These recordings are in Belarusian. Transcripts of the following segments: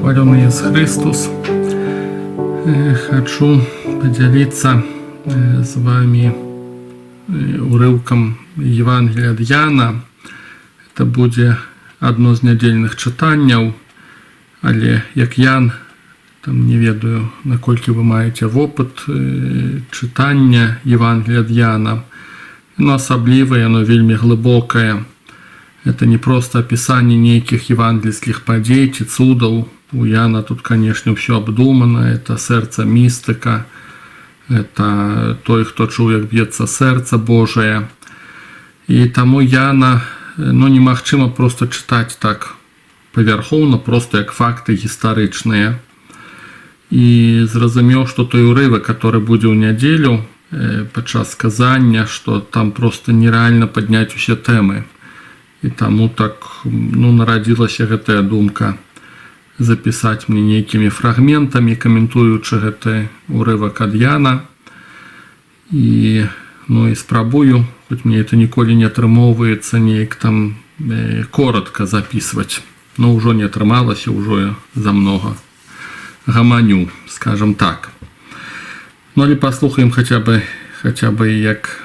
хвалёный Иисус Христос. Хочу поделиться с вами урывком Евангелия от Яна. Это будет одно з нядзельных чытанняў, але як Ян, там не ведаю, наколькі вы маеце вопыт чытання Евангелия от Яна. Оно асаблівае, оно вельмі глыбокае. Это не просто описание нейкіх евангельских падзей ці цудаў. У Яна тут, конечно, все обдумано. Это сердце мистика. Это той, кто чуў, як б'ецца сердце Божие. И тому Яна, немагчыма просто читать так паверхоўна, просто як факты гістарычныя. И зразумеў, что той урывак, который будзе ў нядзелю падчас казання, что там просто нереально поднять усе тэмы. І таму так нарадзілася гэтая думка запісаць мне нейкімі фрагментамі, каментуючы гэты урывак ад Яна. І спрабую, хоць мне это ніколі не атрымоўваецца, неяк там коротко записывать. Но ўжо не атрымалася, ўжо я замнога гаманю, скажем так. Але паслухаем хотя бы як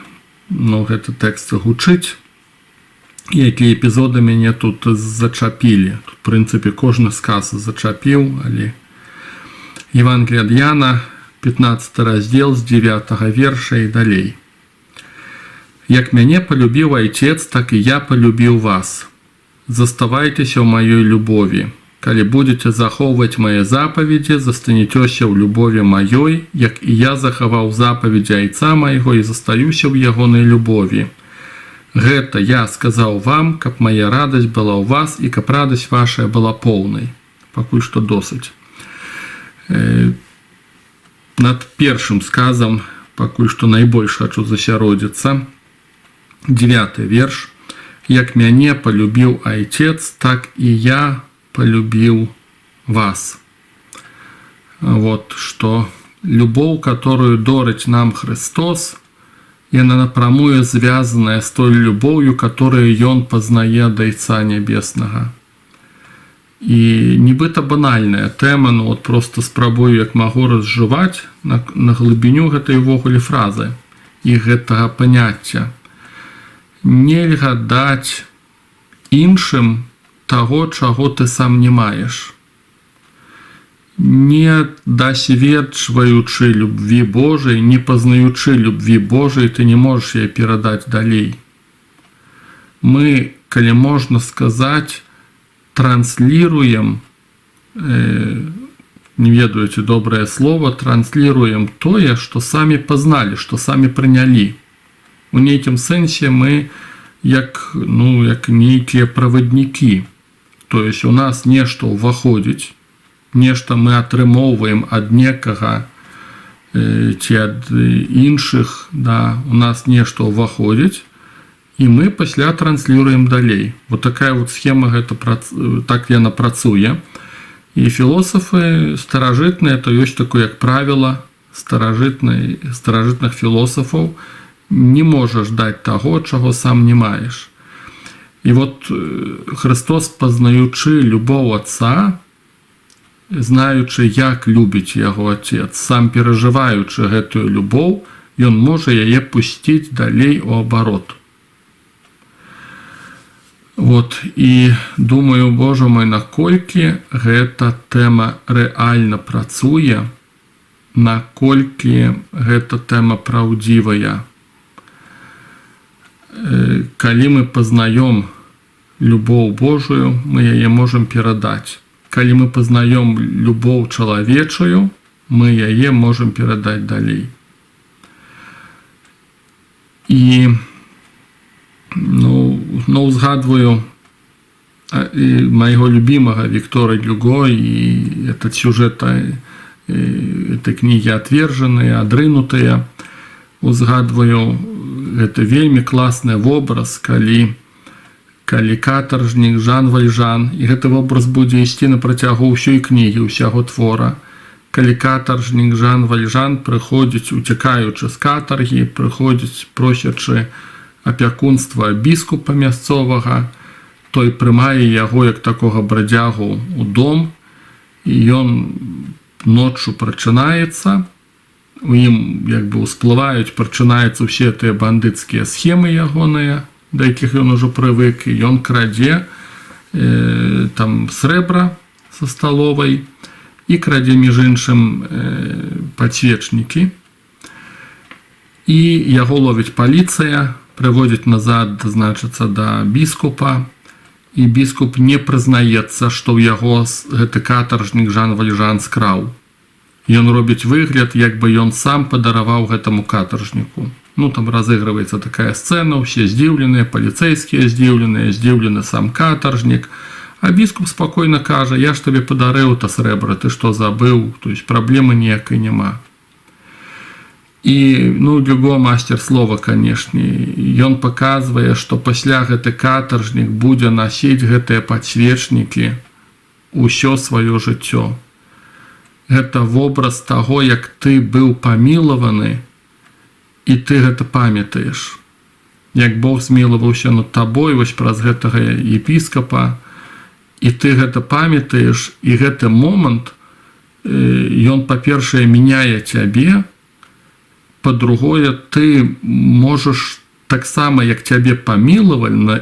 гэты тэкст гучыць. Якія эпізоды мяне тут зачапілі. Тут, в прынцыпе, кожны сказ зачапіў, але Евангелие ад Яна, 15 раздзел з 9 верша і далей. «Як мяне полюбіў Айцец, так і я полюбіў вас. Заставайцеся ў маёй любові. Калі будзеце захоўваць мае запаведзі, застанецеся ў любові маёй, як і я захаваў запаведзі Айца майго і застаюся ў ягонай любові. Гэта я сказаў вам, каб моя радасць была ў вас і каб радасць вашая была поўнай». Пакуль што досыць. Над першым сказам пакуль што найбольш хачу засяродзіцца. 9 верш. «Як мяне полюбіў Айцец, так і я полюбіў вас». Вот что любовь, которую дорыць нам Христос, и она напрямую связанная с той любовью, которую Он познае ад Отца Небесного. И нібыта банальная тема, просто спрабую, як магу разжываць на глыбіню гэтай увогуле фразы і гэтага паняцця. Нельга даць іншым таго, чаго ты сам не маеш. Не досведчваючы любви Божией, не познаючы любви Божией, ты не можешь ее передать далей. Мы, коли можно сказать, транслируем, не ведаеце доброе слово, транслируем тое, что сами познали, что сами приняли. У нейкім сэнсе мы як нейкія праваднікі. То есть у нас нешта ўваходзіць, нешта мы атрымоўваем ад некага ці ад іншых, у нас нешта ўваходзіць, і мы пасля транслируем далей. Вот такая вот схема, так яна працуе. І філосафы старажытныя, то ёсць такое, як правіла старажытных філосафаў: не можаш даць таго, чаго сам не маеш. І вот Христос, пазнаючы любоў Отца, знаючы, як любіць яго Отец, сам перажываючы гэтую любоў, ён можа яе пусціць далей у абарот. Вот, і думаю, Боже мой, наколькі гэта тэма рэальна працуе, наколькі гэта тэма праўдзівая. Калі мы пазнаём любоў Божую, мы яе можам перадаць. Калі мы пазнаём любоў чалавечую, мы яе можам перадаць далей. І узгадваю майго любимага Виктора Гюго, і этот сюжет этой книги «Отверженные», «Адрынутые». Узгадваю, это вельмі класны вобраз, калі катаржнік Жан Вальжан, і гэты вобраз будзе ісці на працягу ўсёй кнігі, ўсяго твора. Калі катаржнік Жан Вальжан прыходзіць, уцякаючы з катаргі, прыходзіць просячы апякунства біскупа мясцовага, той прымае яго як такога брадзягу ў дом і ён ноччу прачынаецца, у ім як бы ўсплываюць, прачынаюцца ўсе тыя бандыцкія схемы ягоныя, да якіх ён ужо прывык, і ён крадзе там срэбра са сталовай і крадзе, між іншым, падсвечнікі. І яго ловіць паліцыя, прыводзіць назад, значыцца, да біскупа, і біскуп не прызнаецца, што ў яго гэты катаржнік Жан Вальжан скраў. Ён робіць выгляд, як бы ён сам падараваў гэтаму катаржніку. Ну, там разыгрываецца такая сцэна, усе здзіўленыя, паліцэйскія здзіўленыя, здзіўлены сам катаржнік. А біскуп спакойна кажа: я ж табе падарыў та срэбра, ты што забыў? То есть праблемы ніякай няма. І, ну, Гюго мастер слова, канешне, ён паказвае, што пасля гэты катаржнік будзе насіць гэтыя падсвечнікі ўсё сваё жыццё. Гэта вобраз таго, як ты быў памілаваны, і ты гэта памятаеш. Як Бог змілаваўся над табой вось праз гэтага епіскапа, і ты гэта памятаеш, і гэты момант, ён, па-першае, мяняе цябе, па-другое, ты можаш таксама, як цябе памілавалі,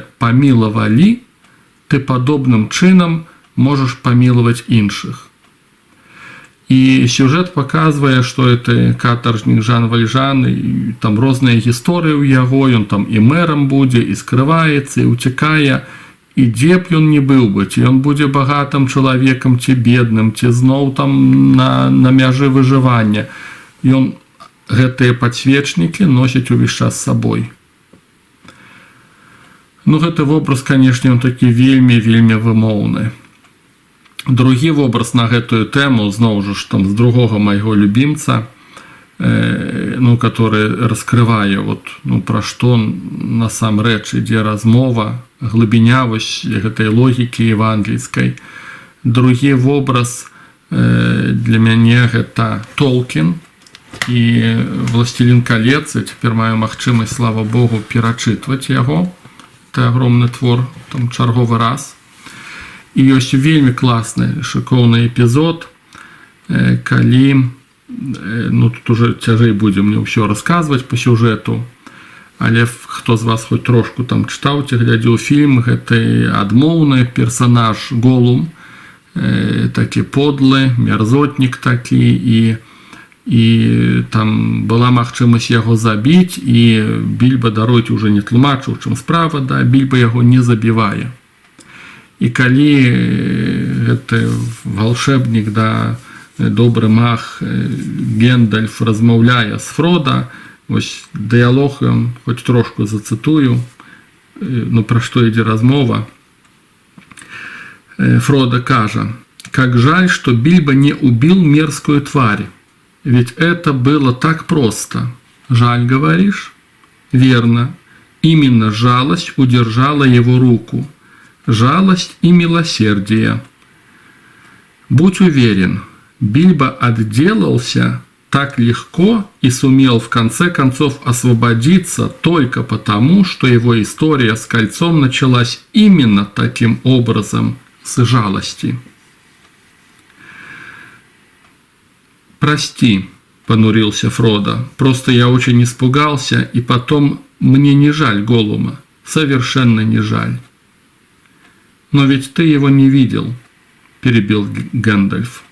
ты падобным чынам можаш памілаваць іншых. І сюжэт паказвае, што это катаржнік Жан Вальжан, і там розныя гісторыі ў яго, ён там і мэрам будзе, і скрываецца, і уцякае, і дзе б ён не быў бы, ці ён будзе багатым чалавекам, ці бедным, ці зноў там на мяжы выжывання. Ён гэтыя падсвечнікі носіць увесь час з сабой. Ну, гэты вобраз, канешне, ён такі вельмі вымоўны. Другі вобраз на гэтую тэму, зноў жа, там, з другога майго любімца, ну, который раскрывае, вот, ну, пра што насамрэч ідзе размова, глыбіня вось гэтай логікі евангельскай. Другі вобраз для мяне гэта Толкін і «Властелін калец». Я цяпер маю магчымасць, слава Богу, перачытваць яго. Это агромны твор, там, чарговы раз. І ёсць вельмі класны, шыкоўны эпізод, калі, ну, тут уже цяжэй будзе мне ўсё расказваць па сюжэту, але хто з вас хоць трошку там чытаў ці глядзеў фільм, гэты адмоўны персанаж Голум, такі подлы, мерзотнік такі, і там была магчымасць яго забіць, і Більба, даруйце, уже не тлумачыў, чым справа, да, Більба яго не забівае. І калі гэты валшебнік, да, добры маг Гендальф размаўляе з Фрода, вось дыялог ён, хоць трошку зацытую, ну, пра што ідзе размова. Фрода кажа: «Как жаль, что Бильбо не убил мерзкую тварь, ведь это было так просто. Жаль, говоришь? Верно, именно жалость удержала его руку. Жалость и милосердие. Будь уверен, Бильбо отделался так легко и сумел в конце концов освободиться только потому, что его история с кольцом началась именно таким образом, с жалости». «Прости», — понурился Фродо, — «просто я очень испугался, и потом мне не жаль Голума, совершенно не жаль». «Но ведь ты его не видел», — перебил Гэндальф.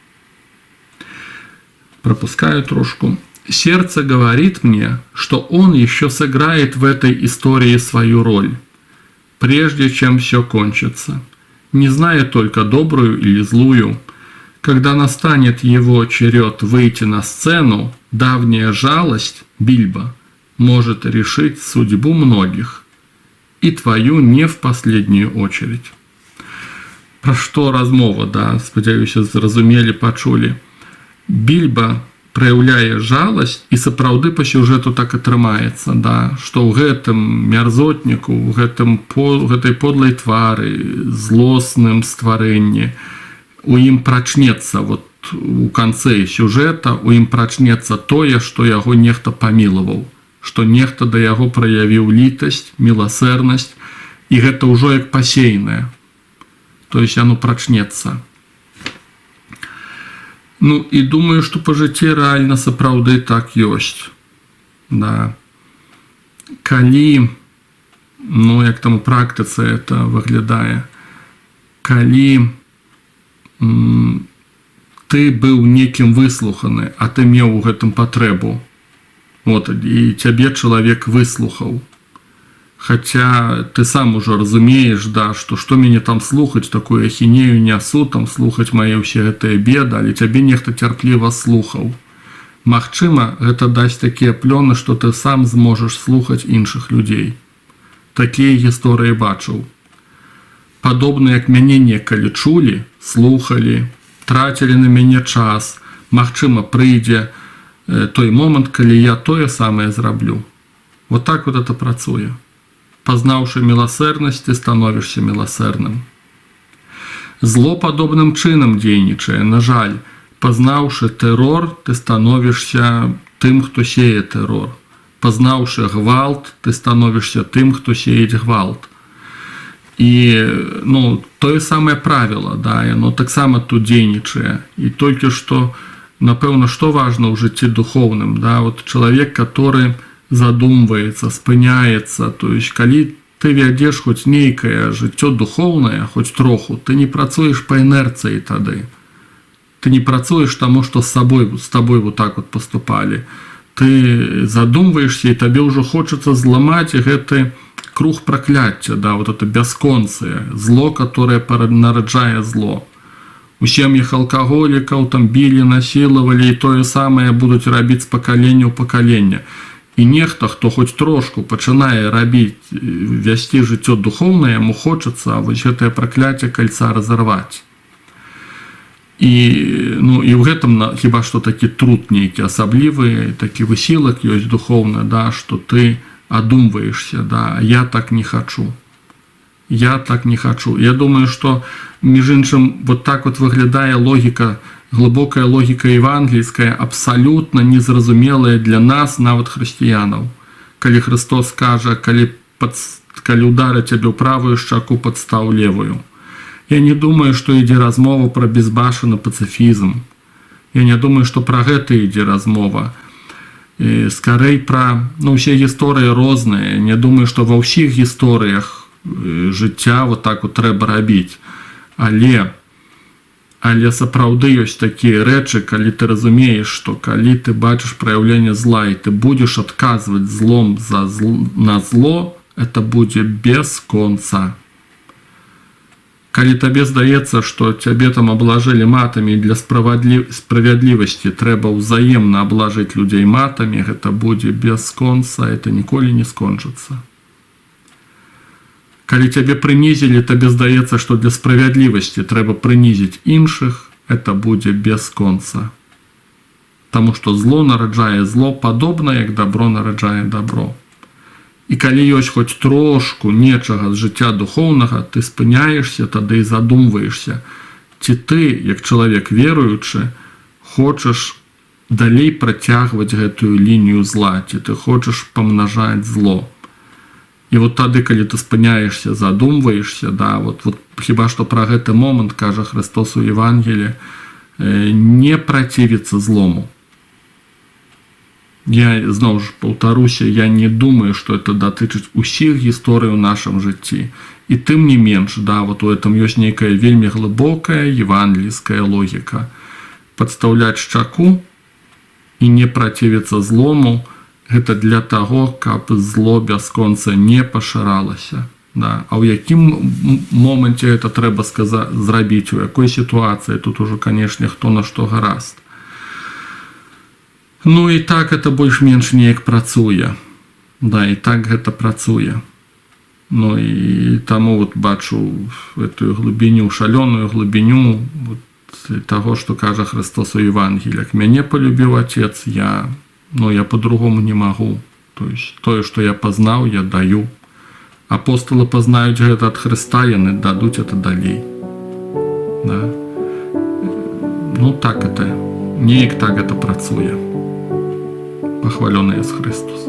Пропускаю трошку. «Сердце говорит мне, что он еще сыграет в этой истории свою роль, прежде чем все кончится. Не знаю только, добрую или злую. Когда настанет его черед выйти на сцену, давняя жалость Бильбо может решить судьбу многих, и твою не в последнюю очередь». Пра што размова, да, спадзяюся, зразумелі, пачулі. Більба праяўляе жаласць, і сапраўды па сюжэту так атрымаецца, да, што ў гэтым мярзотніку, у гэтай подлай твары, злосным стварэнні, у ім прачнецца, вот у канцы сюжэта, у ім прачнецца тое, што яго нехта памілаваў, што нехта да яго праявіў літасць, міласэрнасць, і гэта ўжо як пасейнае. То есть оно прачнецца. Ну і думаю, што па жыцці рэальна сапраўды так ёсць. Да. Калі, ну як там у практыцы это выглядае, калі ты быў некім выслуханы, а ты меў у гэтым патрэбу, вот, і цябе чалавек выслухаў, хаця ты сам ужо разумееш, да, што мяне там слухаць, такую ахінею нясу, там слухаць мае ўсе гэтыя беды, але цябе нехта цярпліва слухаў. Магчыма, гэта дасць такія плёны, што ты сам зможаш слухаць іншых людзей. Такія гісторыі бачыў. Падобна, як мяне некалі чулі, слухалі, трацілі на мяне час, магчыма, прыйдзе той момант, калі я тое самае зраблю. Вот так вот это працуе. Пазнаўшы міласэрнасць, ты становішся міласэрным. Зло падобным чынам дзейнічае, на жаль. Пазнаўшы тэрор, ты становішся тым, хто сее тэрор. Пазнаўшы гвалт, ты становішся тым, хто сеяць гвалт. І, ну, тое самае правіла, да, яно таксама тут дзейнічае. І толькі што, напэўна, што важна ў жыцці духоўным, да, вот чалавек, который задумваецца, спыняецца, то есть калі ты вядзеш хоць нейкае жыццё духоўнае, хоць троху, ты не працуеш па інерцыі тады. Ты не працуеш таму, што з табой вот так вот поступалі. Ты задумваешся, і табе ўжо хочацца зламаць гэты круг пракляцця, да, вот это бясконцае, зло, которое нараджае зло. У сем'ях алкаголікаў там білі, насілавалі, і тое самае будуць рабіць з пакалення ў пакаленне. І нехта, хто хоць трошку пачынае рабіць, вясці жыццё духоўнае, яму хочацца вось гэтае пракляцце кальца разарваць. І, ну, і ў гэтым хіба што такі труд нейкі асаблівы, такі высілак ёсць духоўны, да, што ты адумваешся, да, я так не хачу. Я так не хачу. Я думаю, што, між іншым, вот так вот выглядае логіка, глыбокая логіка евангельская, абсалютна незразумелая для нас, нават хрысціянаў. Калі Христос кажа, калі ударыць цябе ў правую шчаку, падстаў левую. Я не думаю, што ідзе размова пра безбашаны пацыфізм. Я не думаю, што пра гэта ідзе размова. Скорей пра, ну, усе гісторыі розныя. Не думаю, што ва ўсіх гісторыях жыцця вот так вот трэба рабіць. Але сапраўды ёсць такія рэчы, калі ты разумееш, што калі ты бачыш праяўленне зла і ты будзеш адказваць злом на зло, это будзе без конца. Калі табе здаецца, што цябе там аблажылі матамі, для справядлівасці трэба ўзаемна аблажыць людзей матамі, гэта будзе без конца, это ніколі не скончыцца. Калі цябе прынізілі, табе здаецца, што для справядлівасці трэба прынізіць іншых, это будзе без конца. Таму што зло нараджае зло, падобна, як дабро нараджае дабро. І калі ёсць хоць трошку нечага з жыцця духоўнага, ты спыняешся, тады і задумваешся, ці ты, як чалавек веруючы, хочаш далей працягваць гэтую лінію зла, ці ты хочаш памнажаць зло. І вот тады, калі ты спыняешся, задумваешся, да, вот хіба што пра гэты момант кажа Христос у Евангелі, не працівіцца злому. Я, зноў ж, паўтаруся, я не думаю, што это датычыць усіх гісторый у нашым жыцці. І тым не менш, да, вот у этом ёсць нейкая вельмі глыбокая евангельская логіка. Падстаўляць шчаку і не працівіцца злому, гэта для таго, каб зло бясконца не пашыралася. Да. А ў якім моманце гэта трэба зрабіць, у якой сітуацыі, тут ужо, канешне, хто на што гаразд. Ну і так гэта больш-менш неяк працуе. Да, і так гэта працуе. Ну і таму вот бачу эту глыбіню, шалёную глыбіню вот, таго, што кажа Христос у Евангеліях. Мяне полюбіў Отец, я по-другому не магу. То есть тое, што я пазнаў, я даю. Апостолы пазнаюць гэта ад Хрыста, яны дадуць это далей. Да. Ну так это, неяк так это працуе. Похвалён Иисус Христос.